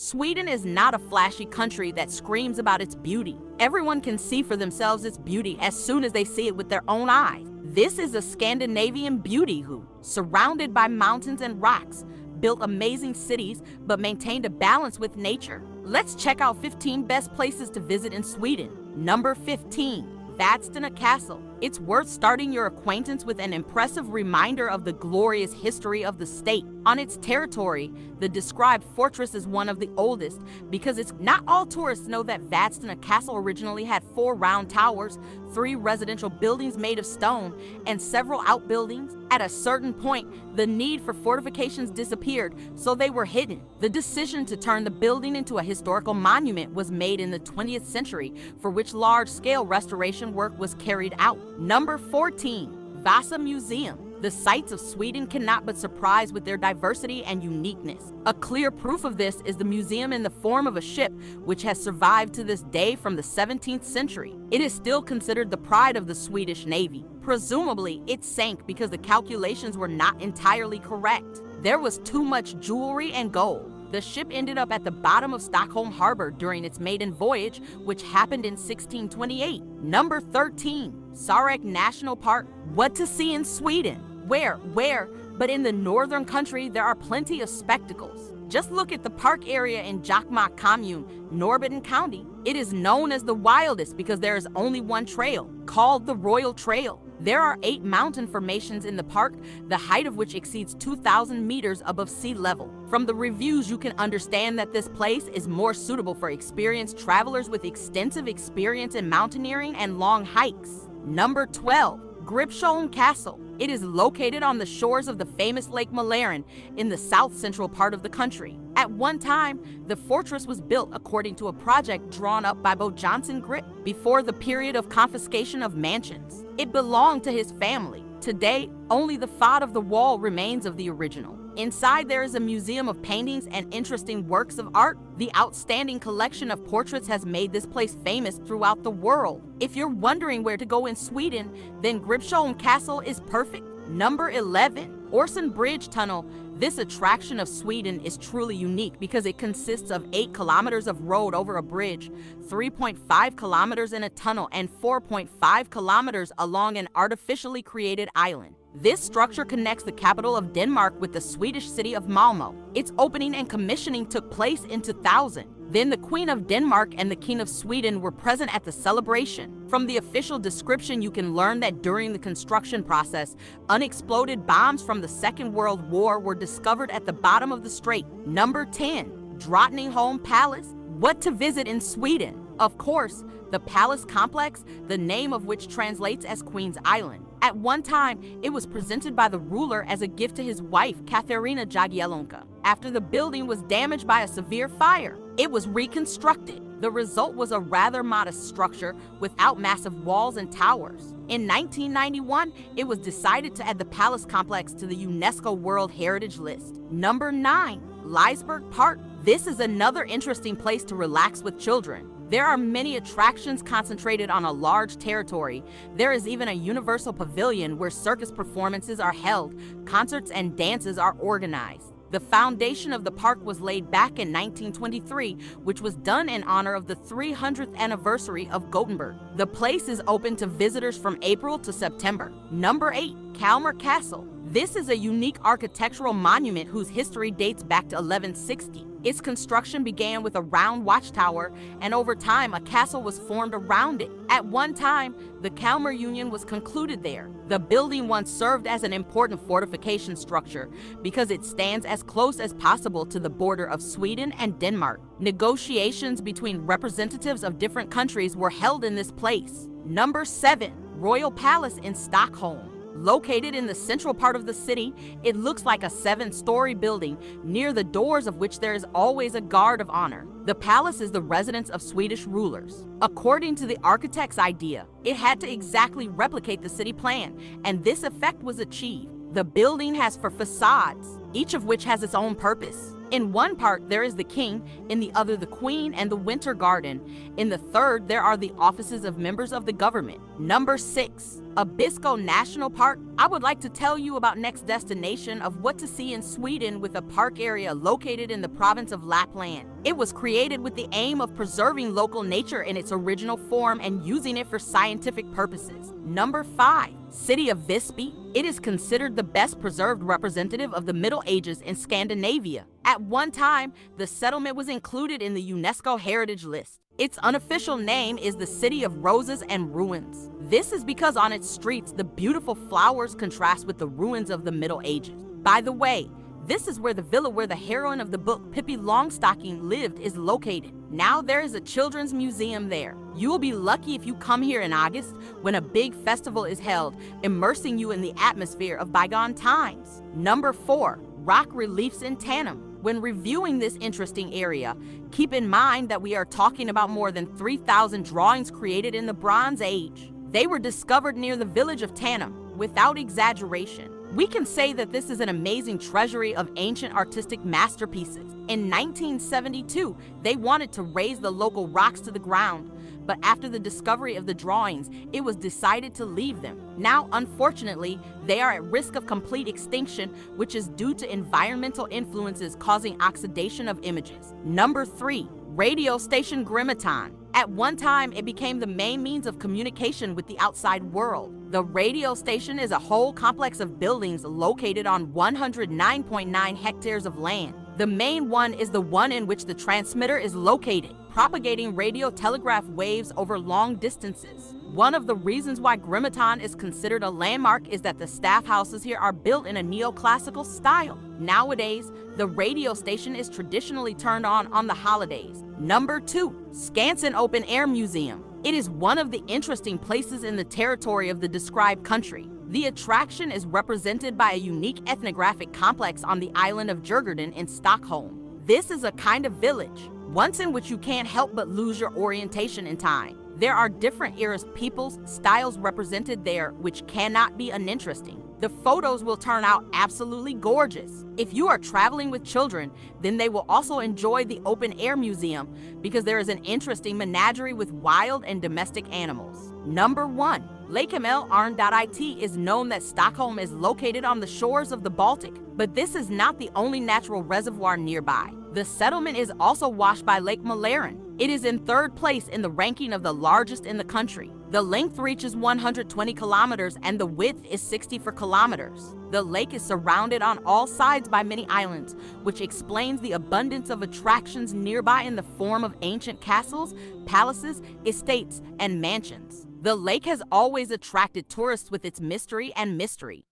Sweden is not a flashy country that screams about its beauty. Everyone can see for themselves its beauty as soon as they see it with their own eyes. This is a Scandinavian beauty who, surrounded by mountains and rocks, built amazing cities but maintained a balance with nature. Let's check out 15 best places to visit in Sweden. Number 15. Vadstena Castle. It's worth starting your acquaintance with an impressive reminder of the glorious history of the state. On its territory, the described fortress is one of the oldest because it's not all tourists know that Vadstena Castle originally had 4 round towers, 3 residential buildings made of stone, and several outbuildings. At a certain point, the need for fortifications disappeared, so they were hidden. The decision to turn the building into a historical monument was made in the 20th century, for which large-scale restoration work was carried out. Number 14. Vasa Museum. The sights of Sweden cannot but surprise with their diversity and uniqueness. A clear proof of this is the museum in the form of a ship, which has survived to this day from the 17th century. It is still considered the pride of the Swedish Navy. Presumably, it sank because the calculations were not entirely correct. There was too much jewelry and gold. The ship ended up at the bottom of Stockholm harbor during its maiden voyage, which happened in 1628. Number 13. Sarek National Park. What to see in Sweden? Where? But in the northern country, there are plenty of spectacles. Just look at the park area in Jokkmokk Commune, Norrbotten County. It is known as the wildest because there is only one trail, called the Royal Trail. There are 8 mountain formations in the park, the height of which exceeds 2,000 meters above sea level. From the reviews, you can understand that this place is more suitable for experienced travelers with extensive experience in mountaineering and long hikes. Number 12. Gripsholm Castle. It is located on the shores of the famous Lake Mälaren in the south-central part of the country. At one time, the fortress was built according to a project drawn up by Bo Johnson Grip before the period of confiscation of mansions. It belonged to his family. Today, only the facade of the wall remains of the original. Inside, there is a museum of paintings and interesting works of art. The outstanding collection of portraits has made this place famous throughout the world. If you're wondering where to go in Sweden, then Gripsholm Castle is perfect. Number 11. Oresund Bridge-Tunnel. This attraction of Sweden is truly unique because it consists of 8 kilometers of road over a bridge, 3.5 kilometers in a tunnel, and 4.5 kilometers along an artificially created island. This structure connects the capital of Denmark with the Swedish city of Malmö. Its opening and commissioning took place in 2000. Then the Queen of Denmark and the King of Sweden were present at the celebration. From the official description, you can learn that during the construction process, unexploded bombs from the Second World War were discovered at the bottom of the strait. Number 10. Drottningholm Palace. What to visit in Sweden? Of course, the palace complex, the name of which translates as Queen's Island. At one time, it was presented by the ruler as a gift to his wife, Katarina Jagiellonka. After the building was damaged by a severe fire, it was reconstructed. The result was a rather modest structure without massive walls and towers. In 1991, it was decided to add the palace complex to the UNESCO World Heritage List. Number 9. Liseberg Park. This is another interesting place to relax with children. There are many attractions concentrated on a large territory. There is even a universal pavilion where circus performances are held, concerts and dances are organized. The foundation of the park was laid back in 1923, which was done in honor of the 300th anniversary of Gothenburg. The place is open to visitors from April to September. Number 8. Kalmar Castle. This is a unique architectural monument whose history dates back to 1160. Its construction began with a round watchtower, and over time a castle was formed around it. At one time, the Kalmar Union was concluded there. The building once served as an important fortification structure because it stands as close as possible to the border of Sweden and Denmark. Negotiations between representatives of different countries were held in this place. Number 7. Royal Palace in Stockholm. Located in the central part of the city, it looks like a 7-story building, near the doors of which there is always a guard of honor. The palace is the residence of Swedish rulers. According to the architect's idea, it had to exactly replicate the city plan, and this effect was achieved. The building has 4 facades, each of which has its own purpose. In one part, there is the king, in the other the queen and the winter garden. In the third, there are the offices of members of the government. Number 6. Abisko National Park. I would like to tell you about next destination of what to see in Sweden with a park area located in the province of Lapland. It was created with the aim of preserving local nature in its original form and using it for scientific purposes. Number 5. City of Visby. It is considered the best preserved representative of the Middle Ages in Scandinavia. At one time, the settlement was included in the UNESCO Heritage List. Its unofficial name is the City of Roses and Ruins. This is because on its streets, the beautiful flowers contrast with the ruins of the Middle Ages. By the way, this is where the villa where the heroine of the book, Pippi Longstocking, lived is located. Now there is a children's museum there. You will be lucky if you come here in August when a big festival is held, immersing you in the atmosphere of bygone times. Number 4. Rock reliefs in Tanum. When reviewing this interesting area, keep in mind that we are talking about more than 3,000 drawings created in the Bronze Age. They were discovered near the village of Tanum. Without exaggeration, we can say that this is an amazing treasury of ancient artistic masterpieces. In 1972, they wanted to raise the local rocks to the ground, but after the discovery of the drawings, it was decided to leave them. Now, unfortunately, they are at risk of complete extinction, which is due to environmental influences causing oxidation of images. Number 3. Radio station Grimeton. At one time, it became the main means of communication with the outside world. The radio station is a whole complex of buildings located on 109.9 hectares of land. The main one is the one in which the transmitter is located, propagating radio telegraph waves over long distances. One of the reasons why Grimeton is considered a landmark is that the staff houses here are built in a neoclassical style. Nowadays, the radio station is traditionally turned on the holidays. Number 2. Skansen Open Air Museum. It is one of the interesting places in the territory of the described country. The attraction is represented by a unique ethnographic complex on the island of Djurgården in Stockholm. This is a kind of village, once in which you can't help but lose your orientation in time. There are different eras, peoples, styles represented there, which cannot be uninteresting. The photos will turn out absolutely gorgeous. If you are traveling with children, then they will also enjoy the open air museum because there is an interesting menagerie with wild and domestic animals. Number 1. Lake Mälaren. It is known that Stockholm is located on the shores of the Baltic, but this is not the only natural reservoir nearby. The settlement is also washed by Lake Mälaren. It is in 3rd place in the ranking of the largest in the country. The length reaches 120 kilometers and the width is 64 kilometers. The lake is surrounded on all sides by many islands, which explains the abundance of attractions nearby in the form of ancient castles, palaces, estates, and mansions. The lake has always attracted tourists with its mystery and mystery.